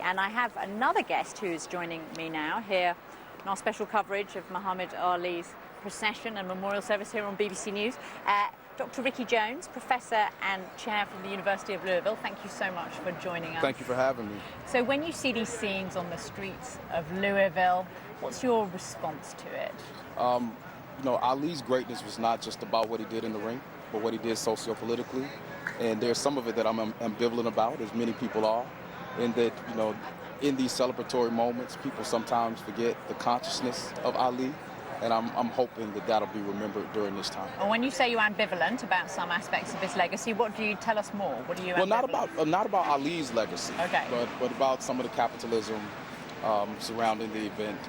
and I have another guest who's joining me now here in our special coverage of Muhammad Ali's procession and memorial service here on BBC News. Dr. Ricky Jones, Professor and Chair from the University of Louisville, thank you so much for joining us. Thank you for having me. So when you see these scenes on the streets of Louisville, what's your response to it? Ali's greatness was not just about what he did in the ring, but what he did socio-politically. And there's some of it that I'm ambivalent about, as many people are, in that, in these celebratory moments, people sometimes forget the consciousness of Ali. And I'm hoping that that'll be remembered during this time. Well, when you say you're ambivalent about some aspects of his legacy, what do you tell us more? What do you? Well, not about Ali's legacy, okay, but about some of the capitalism surrounding the event.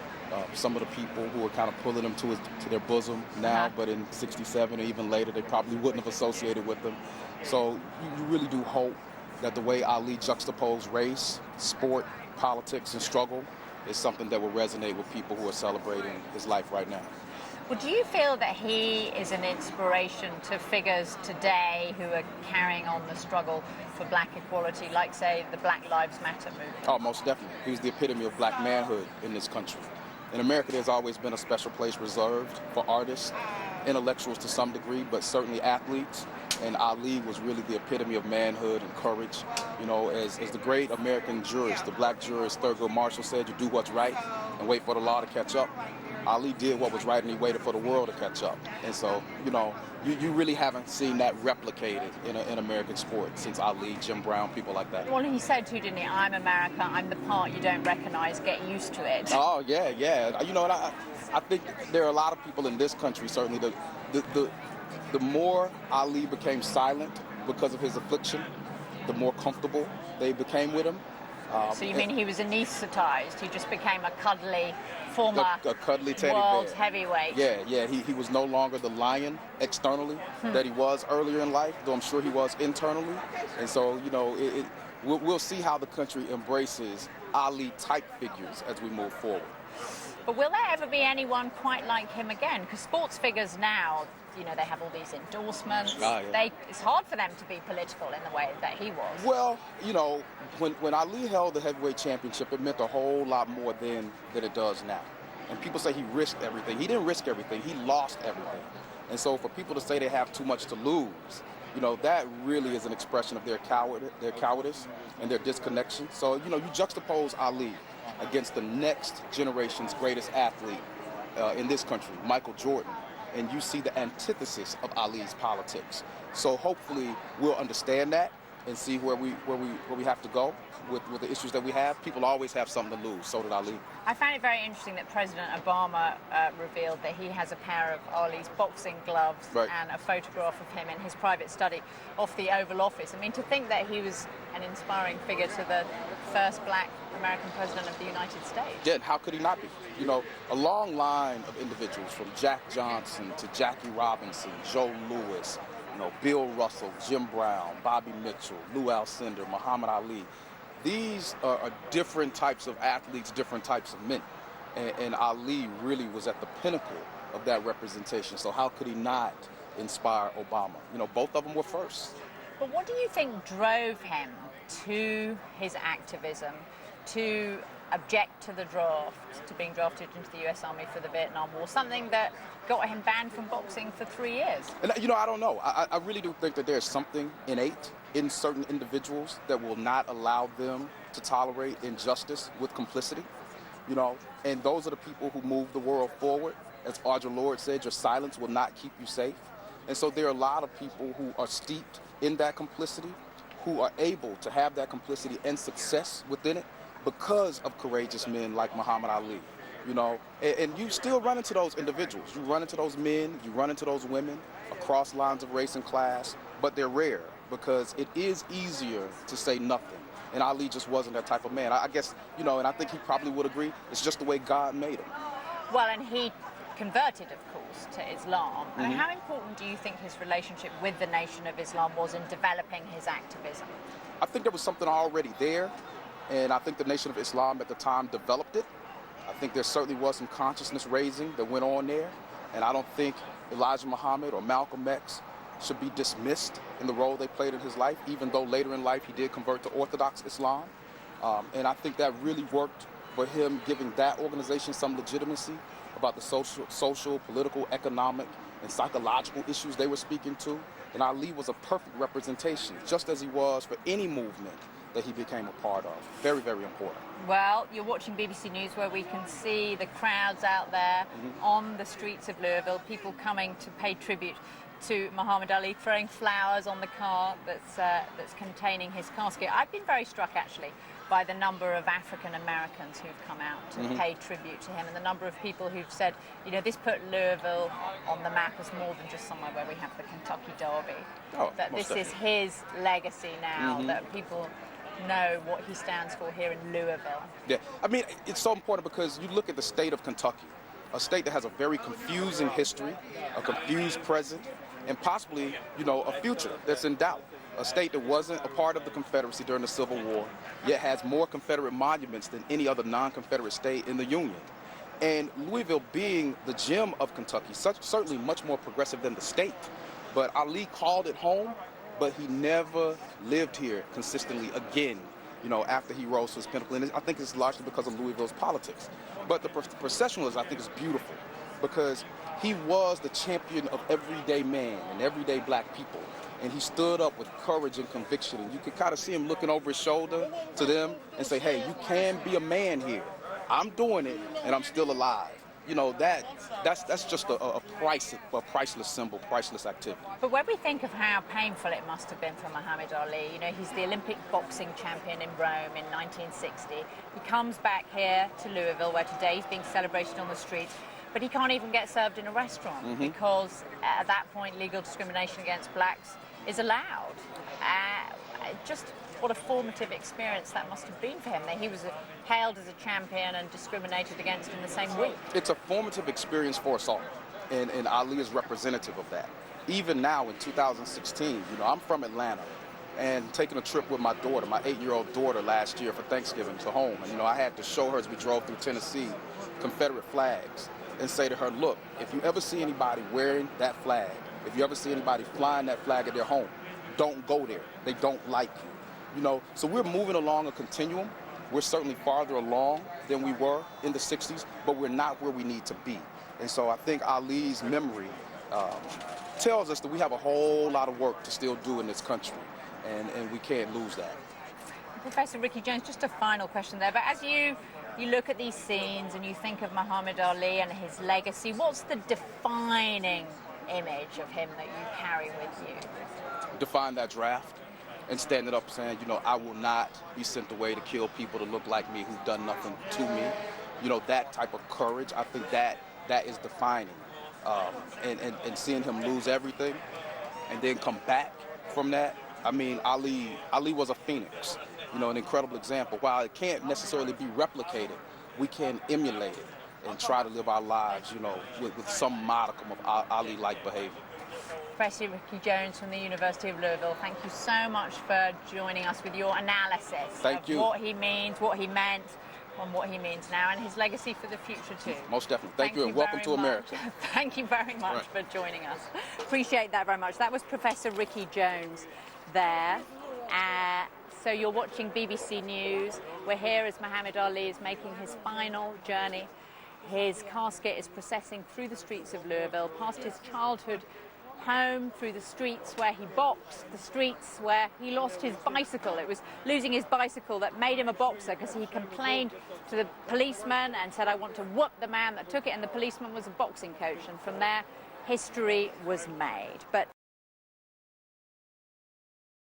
Some of the people who are kind of pulling him to their bosom now, but in '67 or even later, they probably wouldn't have associated with him. So you really do hope that the way Ali juxtaposed race, sport, politics, and struggle is something that will resonate with people who are celebrating his life right now. Well, do you feel that he is an inspiration to figures today who are carrying on the struggle for black equality, like, say, the Black Lives Matter movement? Oh, most definitely. He was the epitome of black manhood in this country. In America, there's always been a special place reserved for artists, intellectuals to some degree, but certainly athletes. And Ali was really the epitome of manhood and courage. As the great American jurist, the black jurist Thurgood Marshall said, you do what's right and wait for the law to catch up. Ali did what was right and he waited for the world to catch up. And so, you really haven't seen that replicated in American sports since Ali, Jim Brown, people like that. Well, he said too, didn't he? I'm America, I'm the part you don't recognize, get used to it. Oh, yeah. I think there are a lot of people in this country, certainly, the more Ali became silent because of his affliction, the more comfortable they became with him. So you mean he was anesthetized? He just became a cuddly former a cuddly teddy world bear. heavyweight. Yeah. He was no longer the lion externally that he was earlier in life, though I'm sure he was internally. And so, we'll see how the country embraces Ali-type figures as we move forward. But will there ever be anyone quite like him again? Because sports figures now, they have all these endorsements. It's hard for them to be political in the way that he was. Well, when Ali held the heavyweight championship, it meant a whole lot more then than it does now. And people say he risked everything. He didn't risk everything. He lost everything. And so for people to say they have too much to lose, that really is an expression of their cowardice and their disconnection. So, you juxtapose Ali against the next generation's greatest athlete in this country, Michael Jordan, and you see the antithesis of Ali's politics. So hopefully we'll understand that and see where we have to go with the issues that we have. People always have something to lose. So did Ali. I found it very interesting that President Obama revealed that he has a pair of Ali's boxing gloves and a photograph of him in his private study off the Oval Office. I mean, to think that he was an inspiring figure to the first black American president of the United States. Yeah, how could he not be? A long line of individuals from Jack Johnson to Jackie Robinson, Joe Louis, Bill Russell, Jim Brown, Bobby Mitchell, Lou Alcindor, Muhammad Ali. These are different types of athletes, different types of men. And Ali really was at the pinnacle of that representation. So how could he not inspire Obama? Both of them were first. But what do you think drove him to his activism, to object to the draft, to being drafted into the U.S. Army for the Vietnam War, something that got him banned from boxing for 3 years? And, I don't know. I really do think that there's something innate in certain individuals that will not allow them to tolerate injustice with complicity, and those are the people who move the world forward. As Audre Lorde said, your silence will not keep you safe. And so there are a lot of people who are steeped in that complicity, who are able to have that complicity and success within it because of courageous men like Muhammad Ali. And you still run into those individuals. You run into those men, you run into those women across lines of race and class, but they're rare because it is easier to say nothing. And Ali just wasn't that type of man. I guess, and I think he probably would agree, it's just the way God made him. Well, and he converted, of course, to Islam. I mean, how important do you think his relationship with the Nation of Islam was in developing his activism? I think there was something already there, and I think the Nation of Islam at the time developed it. I think there certainly was some consciousness raising that went on there, and I don't think Elijah Muhammad or Malcolm X should be dismissed in the role they played in his life, even though later in life he did convert to Orthodox Islam. And I think that really worked for him, giving that organization some legitimacy about the social, political, economic, and psychological issues they were speaking to. And Ali was a perfect representation, just as he was for any movement that he became a part of. Very, very important. Well, you're watching BBC News, where we can see the crowds out there on the streets of Louisville, people coming to pay tribute to Muhammad Ali, throwing flowers on the car that's containing his casket. I've been very struck, actually, by the number of African Americans who've come out to pay tribute to him, and the number of people who've said, you know, this put Louisville on the map as more than just somewhere where we have the Kentucky Derby. That this is his legacy now, that people know what he stands for here in Louisville. Yeah, I mean, it's so important because you look at the state of Kentucky, a state that has a very confusing history, a confused present, and possibly, you know, a future that's in doubt. A state that wasn't a part of the Confederacy during the Civil War, yet has more Confederate monuments than any other non-Confederate state in the Union. And Louisville, being the gem of Kentucky, certainly much more progressive than the state. But Ali called it home, but he never lived here consistently again, you know, after he rose to his pinnacle. And I think it's largely because of Louisville's politics. But the processionalism, I think, is beautiful because he was the champion of everyday man and everyday black people. And he stood up with courage and conviction. And you could kind of see him looking over his shoulder to them and say, hey, you can be a man here. I'm doing it, and I'm still alive. You know, that's just a priceless symbol, priceless activity. But when we think of how painful it must have been for Muhammad Ali, you know, he's the Olympic boxing champion in Rome in 1960. He comes back here to Louisville, where today he's being celebrated on the streets, but he can't even get served in a restaurant because at that point legal discrimination against blacks is allowed. Just what a formative experience that must have been for him. That he was hailed as a champion and discriminated against in the same week. It's a formative experience for us all, and Ali is representative of that. Even now in 2016, you know, I'm from Atlanta, and taking a trip with my daughter, my 8-year-old daughter, last year for Thanksgiving to home. And, you know, I had to show her as we drove through Tennessee Confederate flags and say to her, look, if you ever see anybody wearing that flag, if you ever see anybody flying that flag at their home, don't go there. They don't like you. You know, so we're moving along a continuum. We're certainly farther along than we were in the 60s, but we're not where we need to be. And so I think Ali's memory tells us that we have a whole lot of work to still do in this country, and we can't lose that. Professor Ricky Jones, just a final question there, but as you look at these scenes and you think of Muhammad Ali and his legacy, what's the defining image of him that you carry with you? Define that draft and standing up saying, you know, I will not be sent away to kill people to look like me who've done nothing to me. You know, that type of courage, I think that is defining. And seeing him lose everything and then come back from that. I mean, Ali was a phoenix, you know, an incredible example. While it can't necessarily be replicated, we can emulate it and try to live our lives, you know, with some modicum of Ali-like behavior. Professor Ricky Jones from the University of Louisville, thank you so much for joining us with your analysis of what he means, what he meant, and what he means now, and his legacy for the future too. Most definitely. Thank you, and welcome to America. Thank you very much for joining us. Appreciate that very much. That was Professor Ricky Jones there. So you're watching BBC News. We're here as Muhammad Ali is making his final journey. His casket is processing through the streets of Louisville, past his childhood home, through the streets where he boxed, the streets where he lost his bicycle. It was losing his bicycle that made him a boxer, because he complained to the policeman and said, I want to whoop the man that took it, and the policeman was a boxing coach, and from there history was made. But